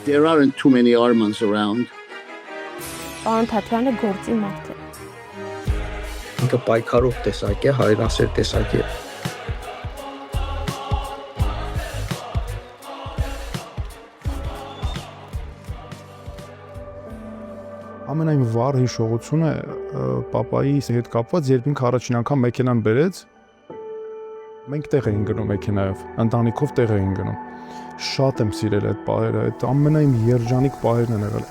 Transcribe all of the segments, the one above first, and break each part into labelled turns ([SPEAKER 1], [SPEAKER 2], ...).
[SPEAKER 1] There aren't too many Armans around.
[SPEAKER 2] Պարոն Թաթյանը գործի մարդ է։
[SPEAKER 3] Ինքը պայքարող տեսակ է, հայրենասեր տեսակ է։
[SPEAKER 4] Ամենայն վառ հիշողությունը պապայի հետ կապված, երբ ինքը առաջին անգամ մեքենան բերեց, մենք տեղ էինք գնում մեքենայով, ընտանիքով տեղ էինք գնում։ Շատ եմ սիրել այդ պահերը, այդ ամենայն երջանիկ պահերն են եղել։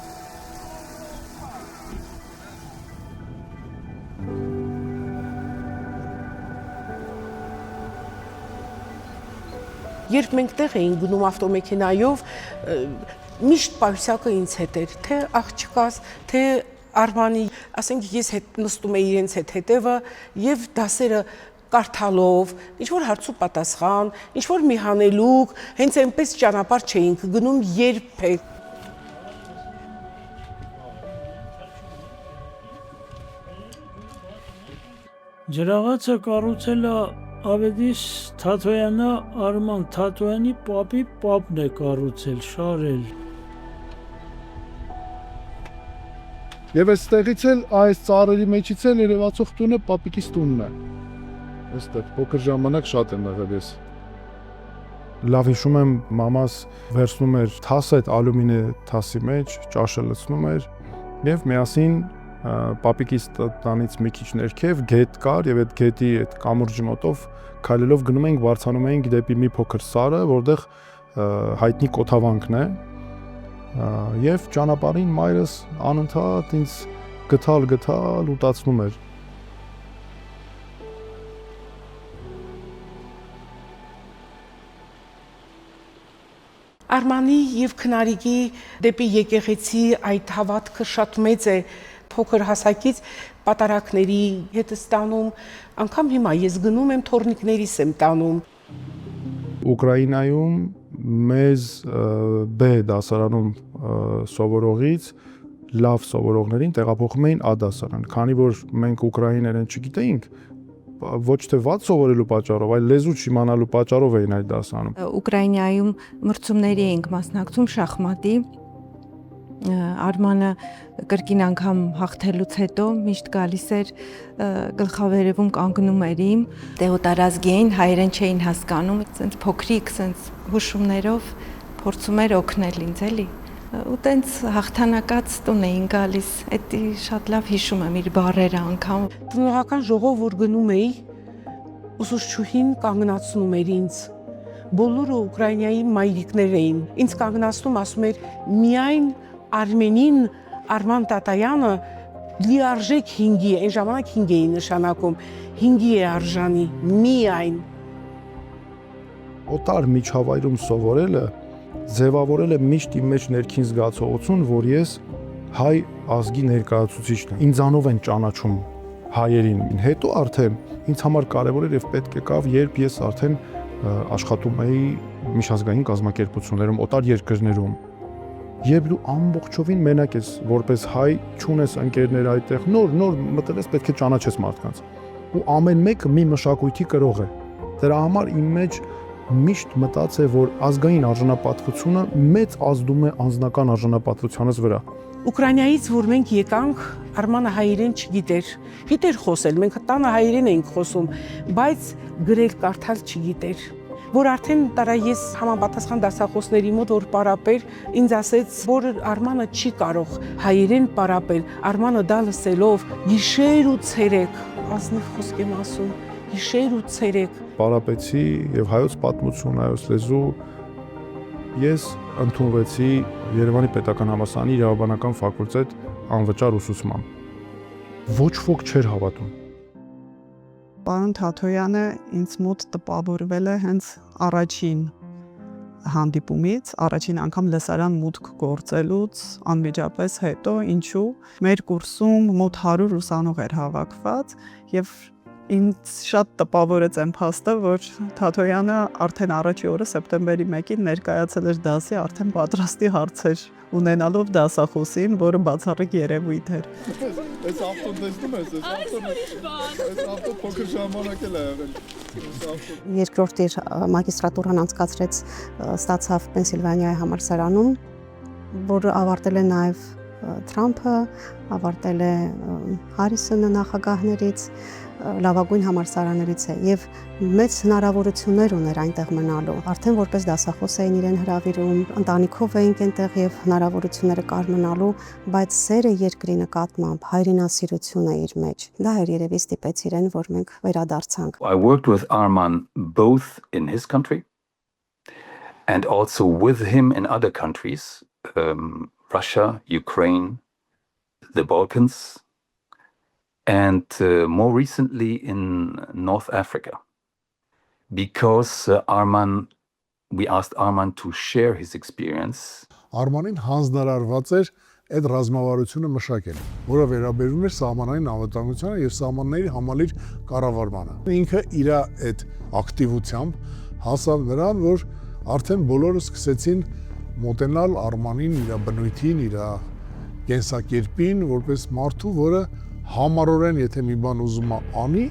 [SPEAKER 5] Երբ մենք տեղ էինք գնում ավտոմեքենայով, միշտ Պայուսակը ինձ հետ էր, թե աղջկաս, թե Արմանի, ասենք ես հետ նստում էի իրենց հետ հետևը եւ դասերը կարդալով, ինչ-որ հարց ու պատասխան, ինչ-որ մի հանելուկ, հենց այնպես ճանապարհ չէինք գնում երբեք։
[SPEAKER 6] Ջրաղացը կառուցել է Ավետիս Թաթոյանը, Արման Թաթոյանի պապի պապն է կառուցել, շարել։
[SPEAKER 4] Եվ այստեղից էլ այս ծառերի մեջից էլ երևացող տունը պապիկիս տունն է։ Այստեղ փոքր ժամանակ շատ եմ եղել ես։ Լավ հիշում եմ, մամաս վերցնում էր թասը այդ ալյումինե թասի մեջ, ճաշը լցնում էր եւ միասին պապիկիս տանից մի քիչ ներքև գետ կար եւ այդ գետի այդ կամուրջի մոտով քայլելով գնում էինք բարձանում էինք դեպի մի փոքր սարը, որտեղ հայտնի կոթավանքն է եւ ճանապարհին մայրս անընդհատ ինձ գթալ ուտացնում էր։
[SPEAKER 5] Արմանի եւ Քնարիկի դեպի եկեղեցի այդ հավատքը շատ մեծ է, փոքր հասակից պատարակների հետ ստանում, անգամ հիմա ես գնում եմ թորնիկներիս եմ տանում։
[SPEAKER 4] Ուկրաինայում մեզ B դասարանում սովորողից լավ սովորողներին տեղափոխում էին A դասարան, քանի որ մենք ուկրաիներեն չգիտեինք, ոչ թե վատ սովորելու պատճառով, այլ լեզու չիմանալու պատճառով էին այդ դասանում։
[SPEAKER 2] Ուկրաինայում մրցումների էինք մասնակցում շախմատի։ Արմանը կրկին անգամ հաղթելուց հետո միշտ գալիս էր գլխավերևում կանգնում էր իմ, տեղոտարազգի էին, հայերեն չէին հասկանում, ասենց փոքրիկ, ասենց հուշումներով փորձում էր օգնել ինձ էլի։ Ու տենց հաղթանակած տուն էին գալիս, էդի շատ լավ հիշում եմ իր բառերը անգամ։
[SPEAKER 5] Տնօրական ժողով որ գնում էի, ուսուցչուհին կանգնացնում էր ինձ։ Բոլորը Ուկրաինայի մայրիկներ էին։ Ինձ կանգնացնում ասում էր միայն Արմենին Արման Տատայանը լիարժեք 5-ի է, այն ժամանակ 5 էի նշանակում, 5-ի է արժանի, միայն։
[SPEAKER 4] Օտար միջավայրում սովորելը ձևավորել է միշտ իմ մեջ ներքին զգացողություն, որ ես հայ ազգի ներկայացուցիչն եմ։ Ինձանով են ճանաչում հայերին։ Հետո արդեն ինձ համար կարևոր էր եւ պետք եկավ, երբ ես արդեն աշխատում էի միջազգային կազմակերպություններում, օտար երկրներում։ Երբ դու ամբողջովին մենակ ես, որպես հայ, չունես ընկերներ այդտեղ, նոր մտել ես, պետք է ճանաչես մարդկանց։ Ու ամեն մեկը մի մշակույթի կրող է։ Դրա համար իմ մեջ միշտ մտած է, որ ազգային արժանապատվությունը մեծ ազդում է անձնական արժանապատվությանս վրա։
[SPEAKER 5] Ուկրաինայից որ մենք եկանք, Արմանը հայերեն չգիտեր խոսել, մենք տանը հայերեն էինք խոսում, բայց գրել կարդալ չգիտեր։ Որ արդեն տարա ես համապատասխան դասախոսների մոտ որ պարապեր, ինձ ասեց, որ Արմանը չի կարող հայերեն պարապել, Արմանը դա լսելով գիշեր ու ցերեկ, ազնիվ խոսք եմ ասում, գիշեր ու ցերեկ
[SPEAKER 4] պարապեցի եւ հայոց պատմություն, հայոց լեզու ես ընդունվեցի Երևանի պետական համալսարանի իրավաբանական ֆակուլտետ անվճար ուսուցման։ Ոչ ոք չէր հավատում։
[SPEAKER 7] Պարոն Թաթոյանը ինձ մոտ տպավորվել է հենց առաջին հանդիպումից, առաջին անգամ լսարան մուտք գործելուց անմիջապես հետո, ինչու մեր կուրսում մոտ 100 ուսանող էր հավաքված եւ ինձ շատ տպավորեց այն փաստը, որ Թաթոյանը արդեն առաջի օրը սեպտեմբերի 1-ին ներկայացել էր դասի, արդեն պատրաստի հարցեր ունենալով դասախոսին, որը բացառիկ երևույթ էր։
[SPEAKER 4] Այս ավտոն տեսնում ես, այս ավտո փոքր ժամանակ էլ է եղել։
[SPEAKER 8] Երկրորդ իր մագիստրատուրան անցկացրեց, ստացավ Պենսիլվանիայի համալսարանում որը ավարտել է նաև Թրամփը, ավարտել է Հարիսոնը նախագահներից, լավագույն համալսարաններից է եւ մեծ հնարավորություններ ուներ այնտեղ մնալու։ Արդեն որպես դասախոս էին իրեն հրավիրում, ընտանիքով էինք այնտեղ եւ հնարավորությունները կար մնալու, բայց սերը երկրի նկատմամբ հայրենասիրությունը իր մեջ։ Դա էր երևի ստիպեց իրեն, որ մենք վերադարձանք։
[SPEAKER 9] I worked with Arman both in his country and also with him in other countries, Russia, Ukraine, the Balkans, and more recently in North Africa. Because we asked Arman to share his experience.
[SPEAKER 10] Արմանին հանձնարարված էր այդ ռազմավարությունը մշակել, որը վերաբերում էր սահմանային անվտանգությանը եւ սահմանների համալիր կառավարմանը։ Ինքը իր այդ ակտիվությամբ հասավ նրան, որ արդեն բոլորը սկսեցին մոտենալ Արմանին, իր բնույթին, իր կենսակերպին, որպես մարդու, որը համառորեն, եթե մի բան ուզում է անի,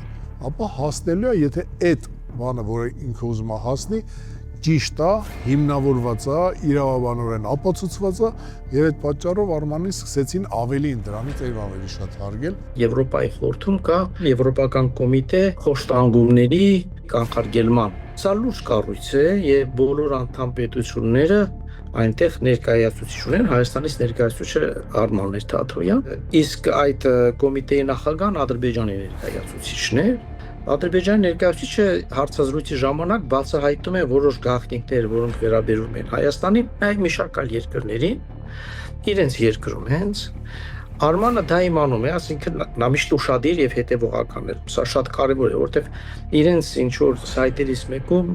[SPEAKER 10] ապա հասնելու է, եթե այդ բանը, որը ինքը ուզում է հասնի, ճիշտ է, հիմնավորված է, իրավաբանորեն ապացուցված է, եւ այդ պատճառով Արմանին սկսեցին ավելին դրանից եւ ավելի շատ հարգել։
[SPEAKER 3] Եվրոպայի խորհրդում կա Եվրոպական կոմիտե խոշտանգումների կանխարգելման։ Սա լուրջ կառույց է եւ բոլոր անդամ պետությունները այնտեղ ներկայացուցիչ ունեն, Հայաստանից ներկայացուցիչը Արմանն էր Թաթոյան, իսկ այդ կոմիտեի նախագահն Ադրբեջանի ներկայացուցիչն է։ Ադրբեջանի ներկայացուցիչը հարցազրույցի ժամանակ բացահայտում է որոշ գաղտնիքներ, որոնք վերաբերում են Հայաստանին, այլ մի շարք այլ երկրներին, իրենց երկրում հենց Արմանը դա իմանում է, ասինքն նա միշտ ուշադիր եւ հետեւողական է։ Սա շատ կարեւոր է, որովհետեւ իրենց ինչ որ սայթերից մեկում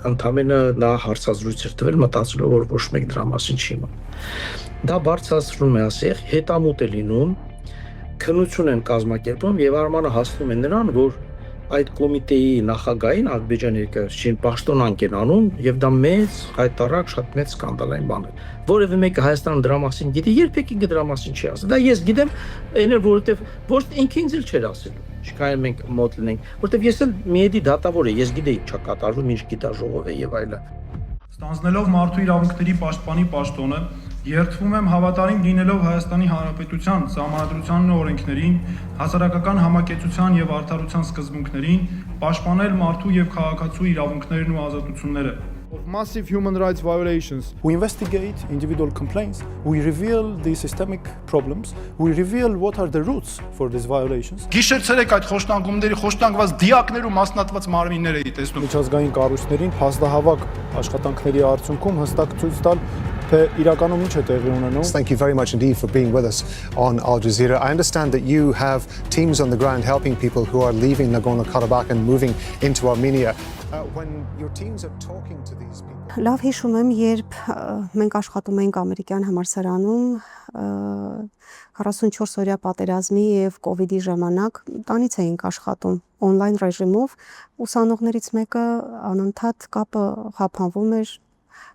[SPEAKER 3] ընդամենը նա հարցազրույց էր տվել, մտածելով որ ոչ մեկ դրա մասին չի իմանում։ Դա բարձրացնում է, ասեղ, հետամուտ է լինում, քննություն են կազմակերպում եւ Արմանը հասնում է նրան, որ այդ կոմիտեի նախագահին Ադրբեջանի ներկայացուցիչին պաշտոնանկ են անում եւ դա մեծ հայտարարակ շատ մեծ սկանդալային բան է։ Որևէ մեկը Հայաստանում դրա մասին գիտի, երբեք ինքը դրա մասին չի ասել։ Դա ես գիտեմ, այն էլ որովհետեւ ոչ ինքը ինձ էլ չէր ասելու։ Չկայեն մենք մոտ լինենք, որովհետեւ ես էլ միեդի դատավոր եմ, ես գիտեի ինչա կատարվում, ինչ գիտաժողով է եւ այլն։
[SPEAKER 11] Ստանձնելով մարդու իրավունքների պաշտպանի պաշտոնը, երդվում եմ հավատարիմ լինելով Հայաստանի Հանրապետության Սահմանադրությանն ու օրենքներին, հասարակական համակեցության եւ արդարության սկզբունքներին, պաշտպանել մարդու եւ քաղաքացու իրավունքներն ու ազատությունները։
[SPEAKER 4] Of massive human rights violations.
[SPEAKER 12] We investigate individual complaints, we reveal the systemic problems, we reveal what are the roots for these violations.
[SPEAKER 11] Գիշեր-ցերեկ այդ խոշտանգումների խոշտանգված դիակներ ու մասնատված մարմիններ էի տեսնում։
[SPEAKER 12] Միջազգային կառույցներին փաստահավաք աշխատանքների արդյունքում հստակ ցույց տալ թե իրականում ինչ է տեղի ունենում։
[SPEAKER 13] Thank you very much indeed for being with us on Al Jazeera. I understand that you have teams on the ground helping people who are leaving Nagorno-Karabakh and moving into Armenia. When your teams are talking to these people.
[SPEAKER 8] Լավ հիշում եմ, երբ մենք աշխատում էինք ամերիկյան համալսարանում 44 օրյա պատերազմի եւ կոവിഡ്ի ժամանակ տանից էինք աշխատում on-line ռեժիմով, ուսանողներից մեկը անընդհատ կապը խափանվում էր,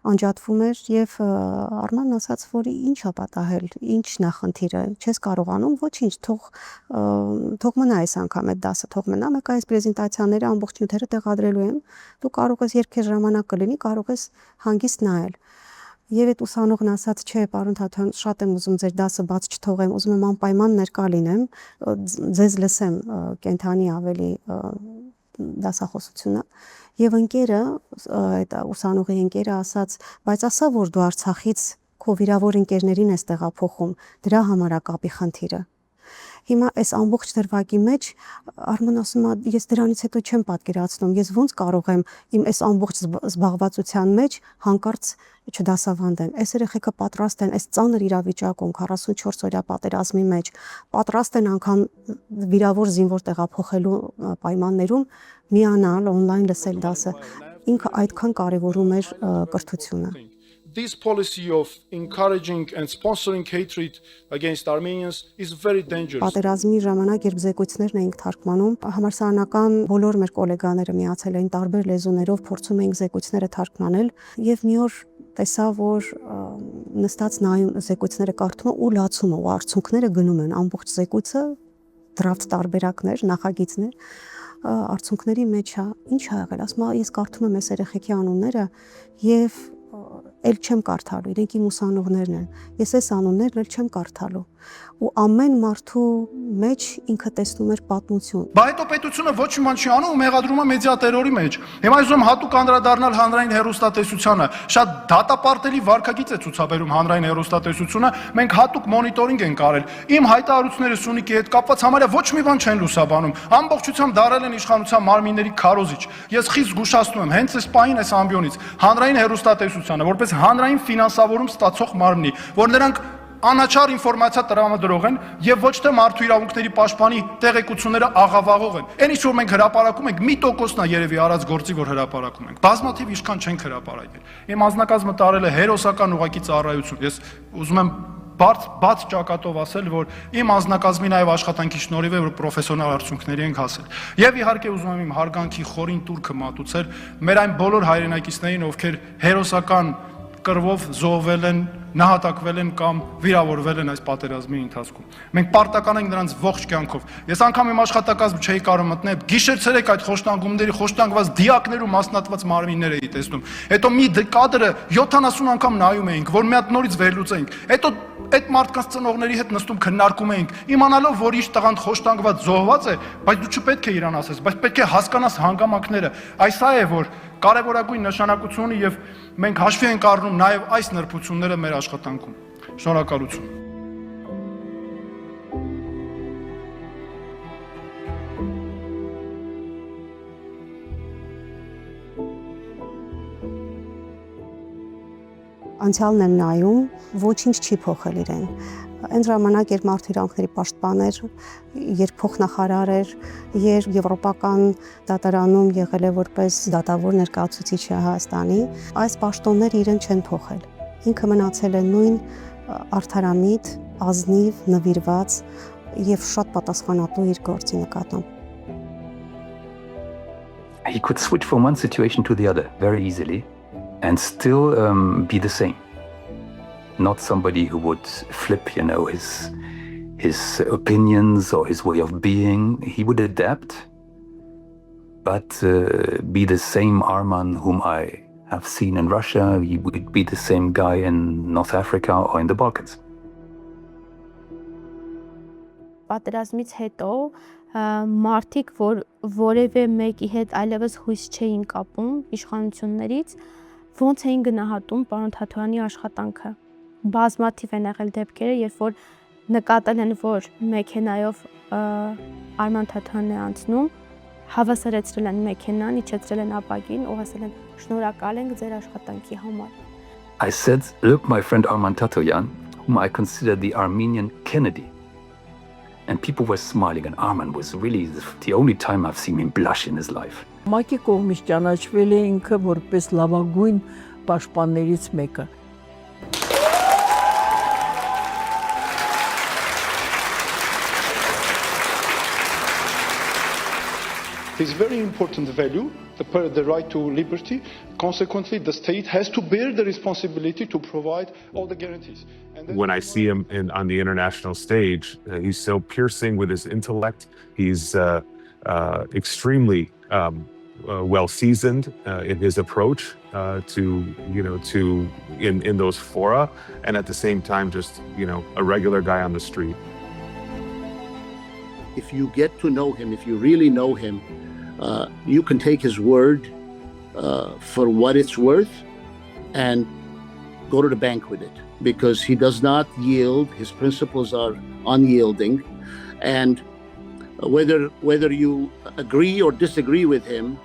[SPEAKER 8] անջատվում էր եւ Արմանն ասաց, որ ինչ է պատահել, ինչն է խնդիրը, չես կարողանում, ոչինչ, թող մնա այս անգամ այդ դասը, թող մնա, մեկ այս պրեզենտացիաները ամբողջ նյութերը տեղադրելու եմ, դու կարող ես երբ քեզ ժամանակ կլինի, կարող ես հանգիստ նայել։ Եվ այդ ուսանողն ասաց, չէ, պարոն Թաթոյան, շատ եմ ուզում ձեր դասը բաց չթողեմ, ուզում եմ անպայման ներկա լինեմ, ձեզ լսեմ կենթանի ավելի դասախոսությունը։ Եվ ընկերը, այդ ուսանողի ընկերը ասաց, բայց ասա, որ դու Արցախից քո վիրավոր ընկերներին ես տեղափոխում, դրա համար է կապի խնդիրը։ Հիմա այս ամբողջ դրվագի մեջ Արման ասում է, ես դրանից հետո չեմ պատկերացնում, ես ոնց կարող եմ իմ այս ամբողջ զբաղվածության մեջ հանկարծ չդասավանդեմ։ Այս երեխեքը պատրաստ են այս ծանր իրավիճակում 44 օրյա պատերազմի մեջ, պատրաստ են անգամ վիրավոր զինվոր տեղափոխելու պայմաններում միանալ on-line լսել դասը։ Ինքը այդքան կարևորում էր կրթությունը։
[SPEAKER 11] This policy of encouraging and sponsoring hatred against Armenians is very dangerous.
[SPEAKER 8] Պատերազմի ժամանակ, երբ զեկույցներն էինք թարգմանում, համալսարանական բոլոր մեր գոլեգաները միացել էին տարբեր լեզուներով, փորձում էինք զեկույցները թարգմանել, եւ մի օր տեսա, որ նստած նայում զեկույցները կարդում ու լացում ու արդյունքները գնում են ամբողջ զեկույցը, դրաֆտ տարբերակներ, նախագիծներ, արդյունքների մեջ է, ինչ ա եղել, ասում եմ, ես կարդում եմ այս երեխեքի անունները եւ էլ չեմ կարդալու, իրենք իմ ուսանողներն են։ Ես այս անուններն էլ չեմ կարդալու։ Ու ամեն մարդու մեջ ինքը տեսնում էր պատմություն։
[SPEAKER 11] Բա հետո պետությունը ոչ մի բան չի անում ու մեղադրում է մեդիատերորի մեջ։ Հիմա ուզում հատուկ անդրադառնալ հանրային հեռուստատեսությանը։ Շատ դատապարտելի վարքագիծ է ցուցաբերում հանրային հեռուստատեսությունը։ Մենք հատուկ մոնիտորինգ ենք արել։ Իմ հայտարարությունները Սյունիքի հետ կապված համարյա ոչ մի բան չեն լուսաբանում։ Ամբողջությամբ դարել են իշխանության մարմինների քարոզիչ։ Ես խիստ զգուշացնում եմ հենց այս պահին այս ամբիոնից հանրային հեռուստատեսությանը, որպես հանրային ֆինանսավորում ստացող մարմնի, որ նրանք անաչառ ինֆորմացիա տրամադրող են եւ ոչ թե մարդու իրավունքների պաշտպանի տեղեկությունները աղավաղող են։ Այն ինչ որ մենք հրապարակում ենք, 1%-ն է երևի արած գործի, որ հրապարակում ենք։ Բազմաթիվ իշքան չենք հրապարակել։ Իմ անձնակազմը տարել է հերոսական ուղղակի ծառայություն։ Ես ուզում եմ բաց ճակատով ասել, որ իմ անձնակազմի նաև աշխատանքի շնորհիվ է, որ պրոֆեսիոնալ արդյունքների ենք հասել։ Եվ իհարկե ուզում եմ իմ հարգանքի խորին տուրքը մատուցել մեր այն բոլոր հայրենակիցներին, ովքեր հերոսական կռվով զոհվել են, նահատակվել են կամ վիրավորվել են այս պատերազմի ընթացքում։ Մենք պարտական ենք նրանց ողջ կյանքով։ Ես անգամ իմ աշխատակազմ չէի կարող մտնել, գիշեր-ցերեկ այդ խոշտանգումների, խոշտանգված դիակներում մասնատված մարմիններ էի տեսնում։ Հետո մի կադրը 70 անգամ նայում էինք, որ մի հատ նորից վերլուծենք։ Հետո այդ մարդկանց ծնողների հետ նստում քննարկում էինք, իմանալով, որ իր տղան խոշտանգված զոհված է, բայց դու չպետք է իրան ասես, բայց պետք է հասկանաս հանգամանքները։ Այս է, որ կարևորագույն նշանակություն ունի եւ մենք հաշվի ենք առնում նաեւ այս նրբությունները մեր աշխատանքում։ Շնորհակալություն։
[SPEAKER 8] Անցյալն եմ նայում, ոչինչ չի փոխել իրեն։ Այն ժամանակ, երբ մարդու իրավունքների պաշտպան էր, երբ փոխնախարար էր, երբ եվրոպական դատարանում եղել է որպես դատավոր ներկայացուցիչը Հայաստանի, այս պաշտոնները իրեն չեն փոխել։ Ինքը մնացել է նույն արդարամիտ, ազնիվ, նվիրված եւ շատ պատասխանատու իր գործի նկատմամբ։
[SPEAKER 9] He could switch from one situation to the other very easily and still be the same. Not somebody who would flip, his opinions or his way of being. He would adapt, but be the same Arman whom I have seen in Russia. He would be the same guy in North Africa or in the Balkans.
[SPEAKER 14] Պատերազմից հետո մարդիկ, որ որևէ մեկի հետ այլևս հույս չէին կապում իշխանություններից, ոնց էին գնահատում պարոն Թաթոյանի աշխատանքը։ Բազմաթիվ են եղել դեպքերը, երբ որ նկատել են, որ մեքենայով Արման Թաթոյանն է անցնում, հավասարեցրել են մեքենան, իջեցրել են ապակին ու ասել են շնորհակալ ենք ձեր աշխատանքի համար։
[SPEAKER 9] I said, look, my friend Arman Tatoyan, whom I consider the Armenian Kennedy. And people were smiling, and Arman was really the only time I've seen him blush in his life.
[SPEAKER 5] Մակի կողմից ճանաչվել է ինքը որպես լավագույն պաշտպաններից մեկը։
[SPEAKER 12] This very important value, the right to liberty. Consequently, the state has to bear the responsibility to provide all the guarantees.
[SPEAKER 15] When I see him on the international stage, he's so piercing with his intellect. He's extremely well seasoned in his approach to in those fora, and at the same time, just a regular guy on the street.
[SPEAKER 1] If you get to know him, if you really know him, you can take his word for what it's worth and go to the bank with it, because he does not yield. His principles are unyielding, and whether you agree or disagree with him,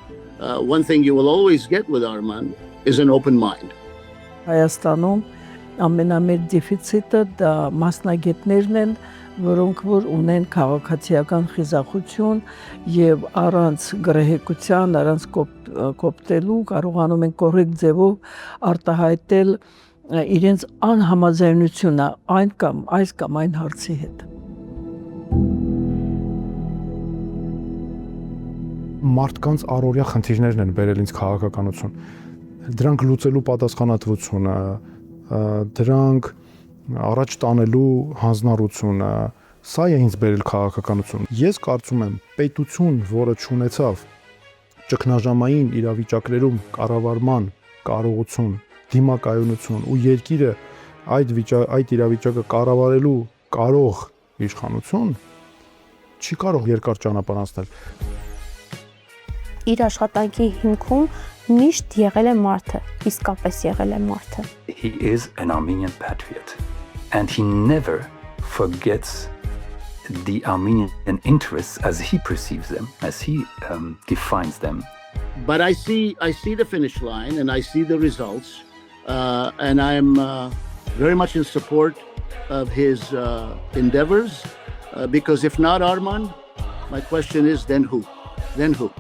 [SPEAKER 1] one thing you will always get with Arman is an open mind.
[SPEAKER 5] Հայաստանում ամենամեծ դեֆիցիտը դա մասնագետներն են, որոնք որ ունեն քաղաքացիական խիզախություն եւ առանց գրեհկության, առանց կոպտելու կարողանում են կոռեկտ ձևով արտահայտել իրենց անհամաձայնությունը այն կամ այն հարցի հետ։
[SPEAKER 4] Մարդկանց առօրյա խնդիրներն են բերել ինձ քաղաքականություն։ Դրանք լուծելու պատասխանատվությունը, դրանք առաջ տանելու հանձնառությունը, սա է ինձ բերել քաղաքականություն։ Ես կարծում եմ, պետություն, որը չունեցավ ճգնաժամային իրավիճակներում կառավարման կարողություն, դիմակայունություն ու երկիրը այդ իրավիճակը կառավարելու կարող իշխանություն չի կարող երկար ճանապարհ անցնել։
[SPEAKER 14] Իր աշխատանքի հիմքում միշտ եղել է մարդը, իսկապես եղել է մարդը։
[SPEAKER 9] He is an Armenian patriot, and he never forgets the Armenian interests as he perceives them, as he defines them.
[SPEAKER 1] But I see the finish line and I see the results, and I'm very much in support of his endeavors, because if not Arman, my question is then who? Then who?